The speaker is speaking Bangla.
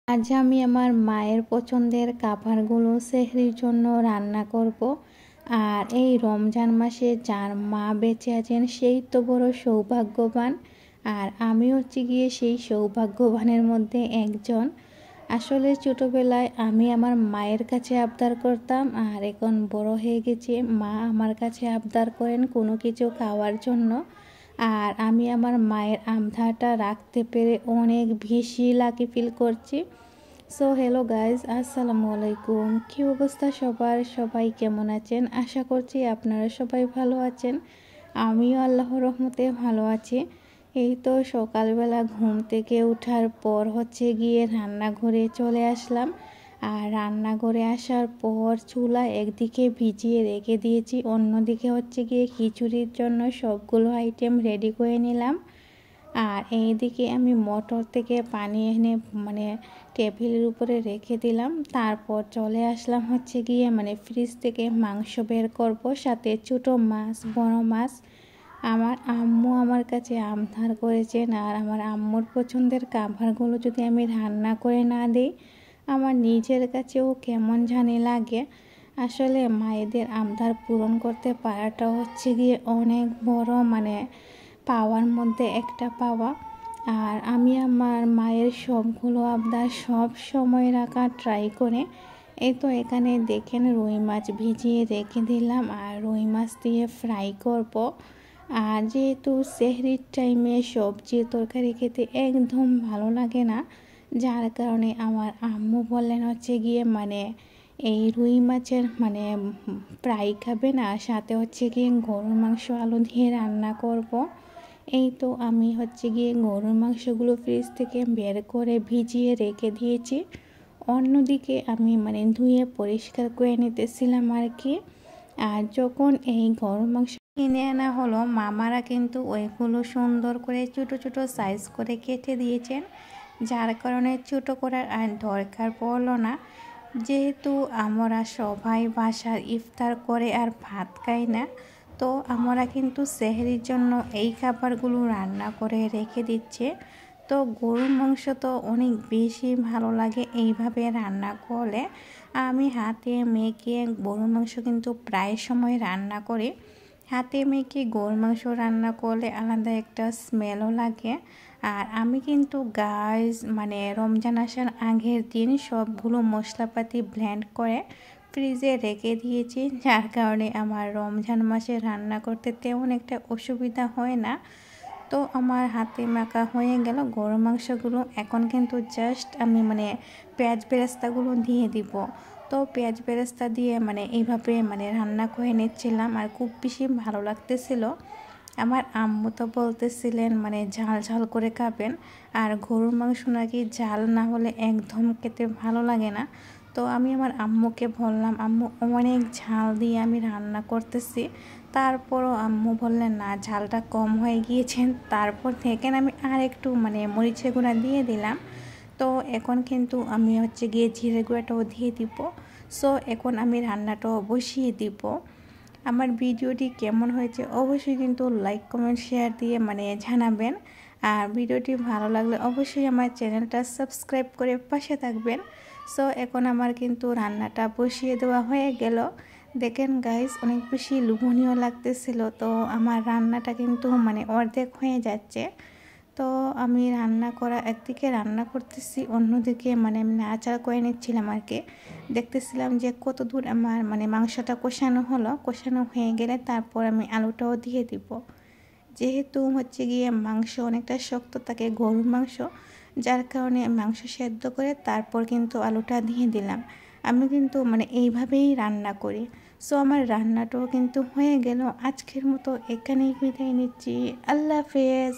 আজ আমি আমার মায়ের পছন্দের খাবারগুলো সেহরির জন্য রান্না করব। আর এই রমজান মাসে যার মা বেঁচে আছেন সেই তো বড় সৌভাগ্যবান। আর আমি হচ্ছে গিয়ে সেই সৌভাগ্যবানের মধ্যে একজন। আসলে ছোটোবেলায় আমি আমার মায়ের কাছে আবদার করতাম, আর এখন বড় হয়ে গেছি, মা আমার কাছে আবদার করেন কোনো কিছু খাওয়ার জন্য। আর আমি আমার মায়ের আবদারটা রাখতে পেরে অনেক বেশি লাকি ফিল করছি। সো হ্যালো গাইজ, আসসালামু আলাইকুম। কী অবস্থা সবার? সবাই কেমন আছেন? আশা করছি আপনারা সবাই ভালো আছেন। আমিও আল্লাহর রহমতে ভালো আছি। এই তো সকালবেলা ঘুম থেকে ওঠার পর হচ্ছে গিয়ে রান্নাঘরে চলে আসলাম। আর রান্নাঘরে আসার পর চুলা একদিকে ভিজিয়ে রেখে দিয়েছি, অন্যদিকে হচ্ছে গিয়ে খিচুড়ির জন্য সবগুলো আইটেম রেডি করে নিলাম। আর এইদিকে আমি মোটর থেকে পানি এনে টেবিলের উপরে রেখে দিলাম। তারপর চলে আসলাম হচ্ছে গিয়ে ফ্রিজ থেকে মাংস বের করব, সাথে ছোটো মাছ, বড় মাছ। আমার আম্মু আমার কাছে আবদার করেছেন, আর আমার আম্মুর পছন্দের খাবারগুলো যদি আমি রান্না করে না দিই আমার নিজের কাছেও কেমন জানি লাগে। আসলে মায়েদের আবদার পূরণ করতে পারাটা হচ্ছে গিয়ে অনেক বড় পাওয়ার মধ্যে একটা পাওয়া। আর আমি আমার মায়ের সবগুলো আবদার সব সময় রাখা ট্রাই করে। এই তো এখানে দেখেন রুই মাছ ভিজিয়ে রেখে দিলাম, আর রুই মাছ দিয়ে ফ্রাই করব। আর যেহেতু সেহরির টাইমে সবজি তরকারি খেতে একদম ভালো লাগে না, যার কারণে আমার আম্মু বললেন হচ্ছে গিয়ে এই রুই মাছের ফ্রাই খাবে না, সাথে হচ্ছে গিয়ে গরুর মাংস আলু দিয়ে রান্না করব। এই তো আমি হচ্ছে গিয়ে গরুর মাংসগুলো ফ্রিজ থেকে বের করে ভিজিয়ে রেখে দিয়েছি। অন্যদিকে আমি ধুয়ে পরিষ্কার করে নিতেছিলাম আর কি। আর যখন এই গরুর মাংস কিনে আনা হলো, মামারা কিন্তু ওইগুলো সুন্দর করে ছোটো ছোটো সাইজ করে কেটে দিয়েছেন, যার কারণে ছোটো করার আর দরকার পড়লো না। যেহেতু আমরা সবাই বাসার ইফতার করে আর ভাত খাই না, তো আমরা কিন্তু সেহরির জন্য এই খাবারগুলো রান্না করে রেখে দিচ্ছে। তো গরুর মাংস তো অনেক বেশি ভালো লাগে এইভাবে রান্না করলে। আমি হাতে মেখে গরুর মাংস কিন্তু প্রায় সময় রান্না করি। হাতে মেখে গরুর মাংস রান্না করলে আলাদা একটা স্মেলও লাগে। আর আমি কিন্তু গাইজ রমজান আসার আগের দিন সবগুলো মশলাপাতি ব্লেন্ড করে ফ্রিজে রেখে দিয়েছি, যার কারণে আমার রমজান মাসে রান্না করতে তেমন একটা অসুবিধা হয় না। তো আমার হাতে মাখা হয়ে গেল গরুর মাংসগুলো। এখন কিন্তু জাস্ট আমি পেঁয়াজ বেরেস্তাগুলো দিয়ে দিব। তো পেঁয়াজ বেরেস্তা দিয়ে এইভাবে রান্না করে নিচ্ছিলাম, আর খুব বেশি ভালো লাগতেছিল। আমার আম্মু তো বলতেছিলেন ঝাল ঝাল করে খাবেন, আর গরুর মাংস নাকি ঝাল না হলে একদম খেতে ভালো লাগে না। তো আমি আমার আম্মুকে বললাম, আম্মু অনেক ঝাল দিয়ে আমি রান্না করতেছি। তারপরও আম্মু বললেন না, ঝালটা কম হয়ে গিয়েছেন। তারপর থেকে আমি আর একটু মরিচের গুঁড়া দিয়ে দিলাম। তো এখন কিন্তু আমি হচ্ছে গিয়ে জিরে গুঁড়াটাও দিয়ে দিব। সো এখন আমি রান্নাটাও বসিয়ে দিব। আমার ভিডিওটি কেমন হয়েছে অবশ্যই কিন্তু লাইক কমেন্ট শেয়ার দিয়ে জানাবেন। আর ভিডিওটি ভালো লাগলে অবশ্যই আমার চ্যানেলটা সাবস্ক্রাইব করে পাশে থাকবেন। সো এখন আমার কিন্তু রান্নাটা বসিয়ে দেওয়া হয়ে গেল। দেখেন গাইস, অনেক বেশি লোভনীয় লাগতেছিল। তো আমার রান্নাটা কিন্তু অর্ধেক হয়ে যাচ্ছে। তো আমি একদিকে রান্না করতেছি, অন্যদিকে আমি নাড়াচাড়া করে নিচ্ছিলাম আর কি। দেখতেছিলাম যে কত দূর আমার মাংসটা কষানো হলো। কষানো হয়ে গেলে তারপর আমি আলুটাও দিয়ে দিব। যেহেতু হচ্ছে গিয়ে মাংস অনেকটা শক্ত থাকে, গরুর মাংস, যার কারণে মাংস সেদ্ধ করে তারপর কিন্তু আলুটা দিয়ে দিলাম। আমি কিন্তু এইভাবেই রান্না করি। সো আমার রান্নাটাও কিন্তু হয়ে গেল। আজকের মতো এখানেই বিদায় নিচ্ছি। আল্লাহ হাফেজ।